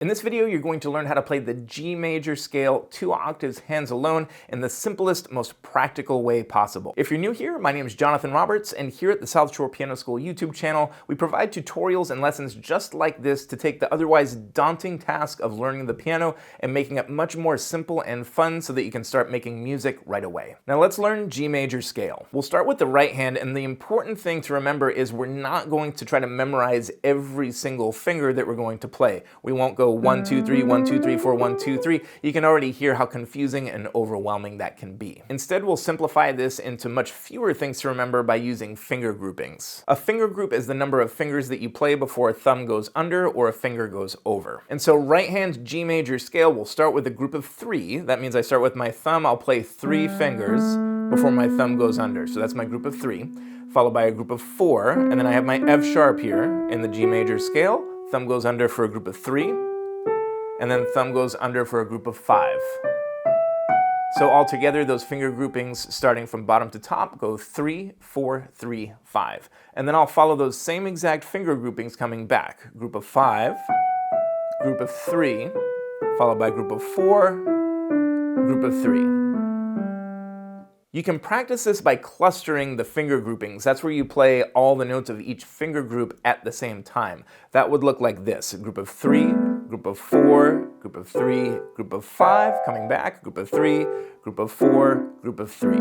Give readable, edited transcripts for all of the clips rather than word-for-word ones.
In this video, you're going to learn how to play the G major scale 2 octaves hands alone in the simplest, most practical way possible. If you're new here, my name is Jonathan Roberts, and here at the South Shore Piano School YouTube channel, we provide tutorials and lessons just like this to take the otherwise daunting task of learning the piano and making it much more simple and fun so that you can start making music right away. Now let's learn G major scale. We'll start with the right hand, and the important thing to remember is we're not going to try to memorize every single finger that we're going to play. We won't go 1, 2, 3, 1, 2, 3, 4, 1, 2, 3. You can already hear how confusing and overwhelming that can be. Instead, we'll simplify this into much fewer things to remember by using finger groupings. A finger group is the number of fingers that you play before a thumb goes under or a finger goes over. And so right hand G major scale will start with a group of 3. That means I start with my thumb, I'll play 3 fingers before my thumb goes under. So that's my group of 3, followed by a group of 4, and then I have my F sharp here in the G major scale. Thumb goes under for a group of 3, and then thumb goes under for a group of 5. So altogether, those finger groupings starting from bottom to top go 3, 4, 3, 5. And then I'll follow those same exact finger groupings coming back. Group of 5, group of 3, followed by group of 4, group of 3. You can practice this by clustering the finger groupings. That's where you play all the notes of each finger group at the same time. That would look like this: group of 3, group of 4, group of 3, group of 5, coming back, group of 3, group of 4, group of 3.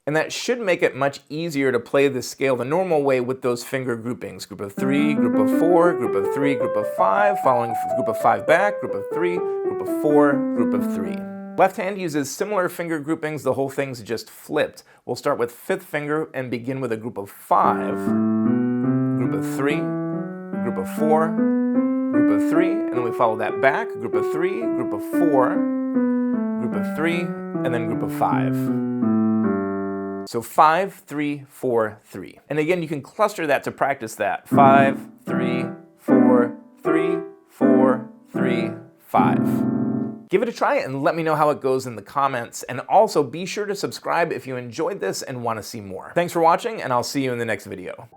And that should make it much easier to play this scale the normal way with those finger groupings. Group of 3, group of 4, group of 3, group of 5, following group of 5 back, group of 3, group of 4, group of 3. Left hand uses similar finger groupings, the whole thing's just flipped. We'll start with 5th finger and begin with a group of 5, group of 3, group of 4, group of 3, and then we follow that back, group of 3, group of 4, group of 3, and then group of 5. So 5, 3, 4, 3. And again, you can cluster that to practice that. 5, 3, 4, 3, 4, 3, 5. Give it a try and let me know how it goes in the comments. And also be sure to subscribe if you enjoyed this and want to see more. Thanks for watching, and I'll see you in the next video.